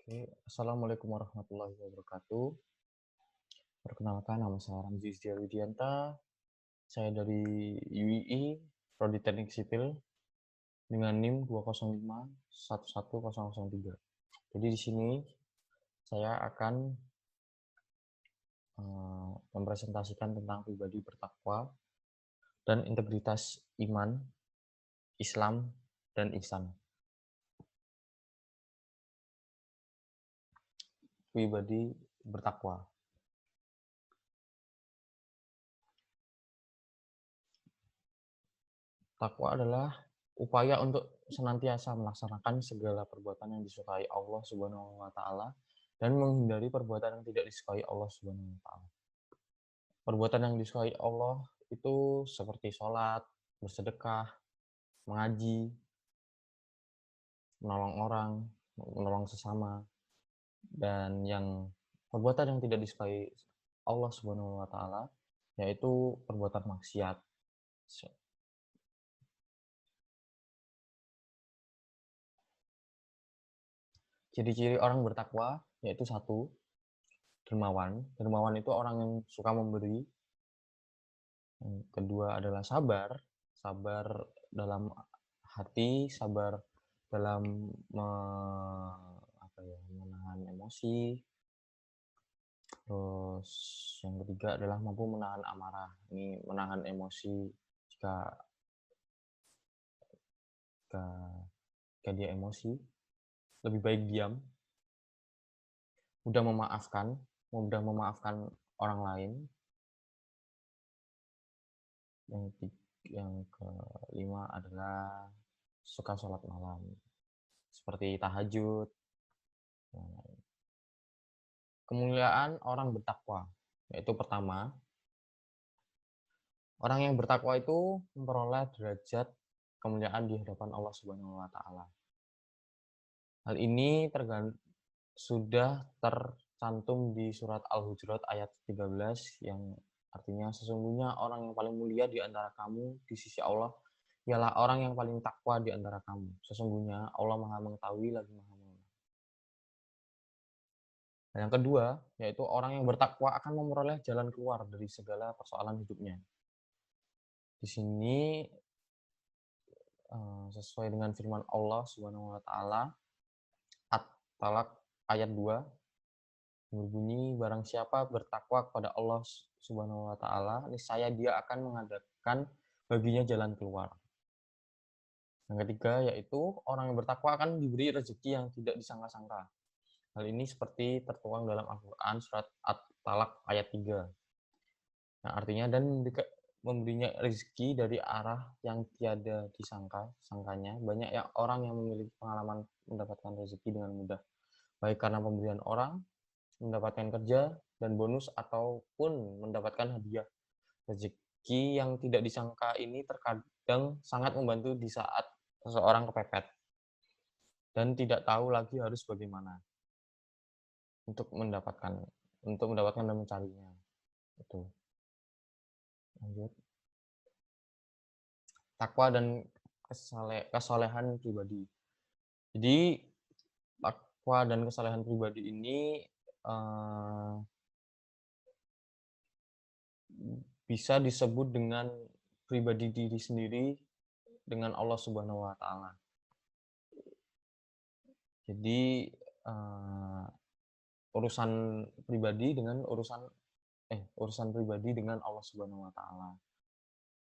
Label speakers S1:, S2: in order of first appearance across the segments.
S1: Oke, Assalamualaikum warahmatullahi wabarakatuh. Perkenalkan, nama saya Ramzi Widianta. Saya dari UII, Prodi Teknik Sipil, dengan NIM 205-11003. Jadi di sini saya akan mempresentasikan tentang pribadi bertakwa dan integritas iman, Islam, dan ihsan. Pribadi bertakwa. Takwa adalah upaya untuk senantiasa melaksanakan segala perbuatan yang disukai Allah Subhanahu wa taala dan menghindari perbuatan yang tidak disukai Allah Subhanahu wa taala. Perbuatan yang disukai Allah itu seperti sholat, bersedekah, mengaji, menolong orang, menolong sesama, dan yang perbuatan yang tidak disukai Allah Subhanahu wa taala yaitu perbuatan maksiat. Ciri-ciri orang bertakwa yaitu satu, dermawan. Dermawan itu orang yang suka memberi. Yang kedua adalah sabar. Sabar dalam hati, sabar dalam menahan emosi. Terus yang ketiga adalah mampu menahan amarah. Ini menahan emosi jika dia emosi. Lebih baik diam. Mudah memaafkan orang lain. Yang kelima adalah suka sholat malam, seperti tahajud. Kemuliaan orang bertakwa, yaitu pertama, orang yang bertakwa itu memperoleh derajat kemuliaan di hadapan Allah Subhanahu wa taala. Hal ini sudah tercantum di surat Al-Hujurat ayat 13 yang artinya sesungguhnya orang yang paling mulia di antara kamu di sisi Allah ialah orang yang paling takwa di antara kamu. Sesungguhnya Allah Maha mengetahui lagi Maha mengenal. Yang kedua, yaitu orang yang bertakwa akan memperoleh jalan keluar dari segala persoalan hidupnya. Di sini sesuai dengan firman Allah Subhanahu wa taala At-Talaq ayat 2 berbunyi, barang siapa bertakwa kepada Allah Subhanahu wa taala, niscaya dia akan mengadakan baginya jalan keluar. Yang ketiga yaitu orang yang bertakwa akan diberi rezeki yang tidak disangka-sangka. Hal ini seperti tertuang dalam Al-Qur'an surat At-Talaq ayat 3. Nah, artinya dan memberinya rezeki dari arah yang tiada disangkanya. Banyak orang yang memiliki pengalaman mendapatkan rezeki dengan mudah, baik karena pemberian orang, mendapatkan kerja dan bonus, ataupun mendapatkan hadiah. Rezeki yang tidak disangka ini terkadang sangat membantu di saat seseorang kepepet dan tidak tahu lagi harus bagaimana untuk mendapatkan dan mencarinya. Itu. Lanjut. Takwa dan kesolehan pribadi. Jadi takwa dan kesalehan pribadi ini bisa disebut dengan pribadi diri sendiri dengan Allah Subhanahu wa taala. Jadi urusan pribadi dengan Allah Subhanahu wa taala.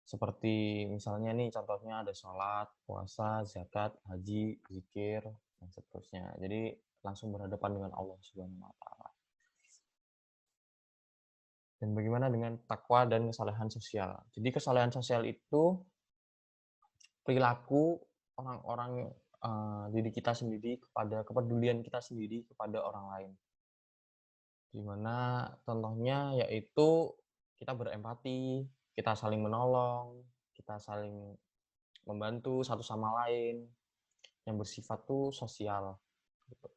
S1: Seperti misalnya nih contohnya ada sholat, puasa, zakat, haji, zikir, dan seterusnya. Jadi langsung berhadapan dengan Allah Subhanahu wa taala. Dan bagaimana dengan takwa dan kesalehan sosial? Jadi kesalehan sosial itu perilaku orang-orang diri kita sendiri kepada kepedulian kita sendiri kepada orang lain. Di mana contohnya yaitu kita berempati, kita saling menolong, kita saling membantu satu sama lain, yang bersifat tuh sosial. Gitu.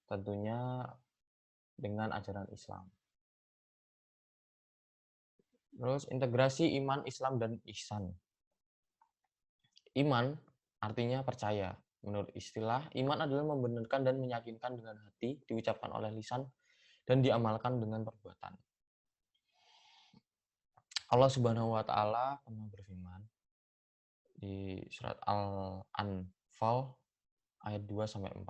S1: Tentunya dengan ajaran Islam. Terus integrasi iman, Islam, dan ihsan. Iman artinya percaya. Menurut istilah, iman adalah membenarkan dan meyakinkan dengan hati, diucapkan oleh lisan, dan diamalkan dengan perbuatan. Allah Subhanahu wa taala pernah berfirman di surat Al-Anfal ayat 2 sampai 4.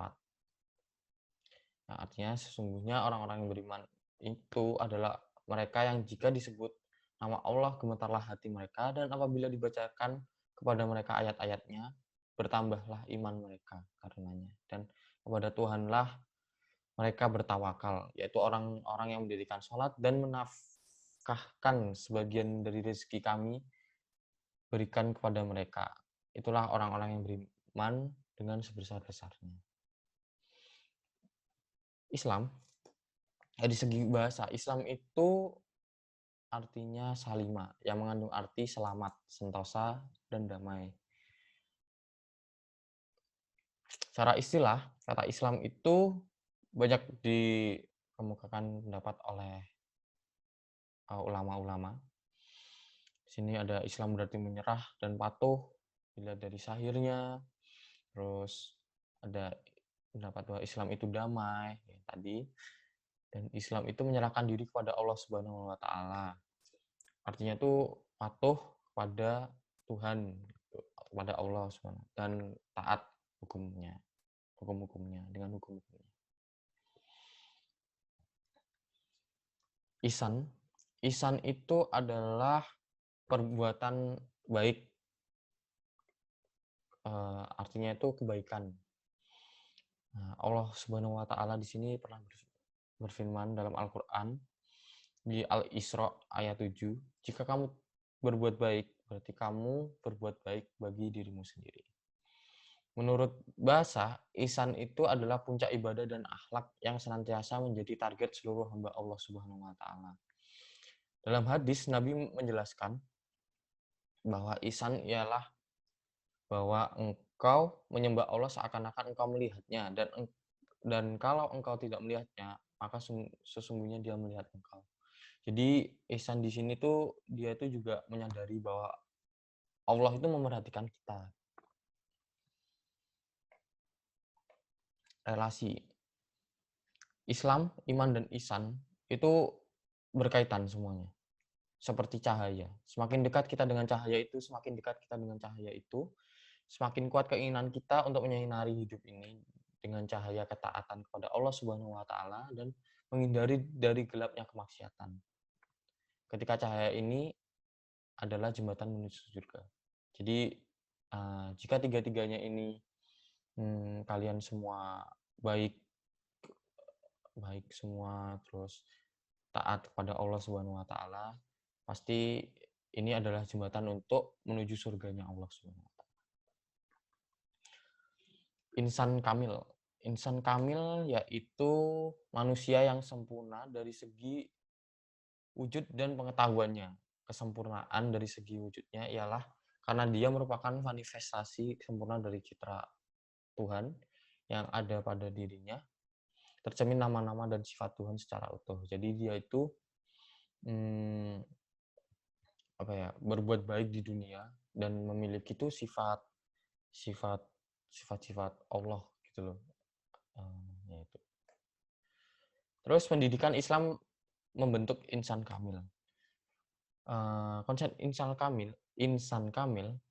S1: Yang artinya sesungguhnya orang-orang yang beriman itu adalah mereka yang jika disebut nama Allah gemetarlah hati mereka, dan apabila dibacakan kepada mereka ayat-ayatnya bertambahlah iman mereka karenanya, dan kepada Tuhanlah mereka bertawakal, yaitu orang-orang yang mendirikan sholat dan menafkahkan sebagian dari rezeki kami berikan kepada mereka. Itulah orang-orang yang beriman dengan sebesar-besarnya. Islam, dari segi bahasa, Islam itu artinya salima, yang mengandung arti selamat, sentosa, dan damai. Secara istilah, kata Islam itu banyak dikemukakan pendapat oleh ulama-ulama. Di sini ada Islam berarti menyerah dan patuh, dilihat dari sahirnya. Terus ada pendapat bahwa Islam itu damai, ya, tadi. Dan Islam itu menyerahkan diri kepada Allah Subhanahu wa taala. Artinya itu patuh kepada Tuhan, kepada Allah Subhanahu, dan taat hukum-hukumnya dengan hukum-hukumnya. Ihsan itu adalah perbuatan baik, artinya itu kebaikan. Nah, Allah Subhanahu wa taala di sini pernah berfirman dalam Al-Qur'an di Al-Isra ayat 7, "Jika kamu berbuat baik, berarti kamu berbuat baik bagi dirimu sendiri." Menurut bahasa, ihsan itu adalah puncak ibadah dan akhlak yang senantiasa menjadi target seluruh hamba Allah Subhanahu wa taala. Dalam hadis Nabi menjelaskan bahwa ihsan ialah bahwa engkau menyembah Allah seakan-akan engkau melihatnya, dan kalau engkau tidak melihatnya, maka sesungguhnya Dia melihat engkau. Jadi ihsan di sini tuh dia tuh juga menyadari bahwa Allah itu memerhatikan kita. Relasi Islam, iman, dan ihsan itu berkaitan semuanya. Seperti cahaya. Semakin dekat kita dengan cahaya itu, semakin kuat keinginan kita untuk menyinari hidup ini dengan cahaya ketaatan kepada Allah Subhanahu wa taala dan menghindari dari gelapnya kemaksiatan. Ketika cahaya ini adalah jembatan menuju surga. Jadi jika tiga-tiganya ini kalian semua baik semua, terus taat kepada Allah Subhanahu wa taala, pasti ini adalah jembatan untuk menuju surganya Allah Subhanahu wa taala. Insan kamil yaitu manusia yang sempurna dari segi wujud dan pengetahuannya. Kesempurnaan dari segi wujudnya ialah karena dia merupakan manifestasi sempurna dari citra Tuhan yang ada pada dirinya, tercermin nama-nama dan sifat Tuhan secara utuh. Jadi dia itu berbuat baik di dunia dan memiliki itu sifat Allah gitu loh. Yaitu. Terus pendidikan Islam membentuk insan kamil. Konsep insan kamil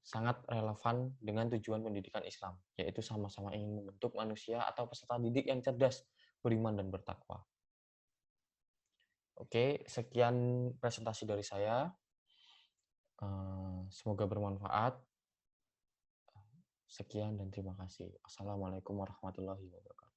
S1: sangat relevan dengan tujuan pendidikan Islam, yaitu sama-sama ingin membentuk manusia atau peserta didik yang cerdas, beriman, dan bertakwa. Oke, sekian presentasi dari saya. Semoga bermanfaat. Sekian dan terima kasih. Assalamualaikum warahmatullahi wabarakatuh.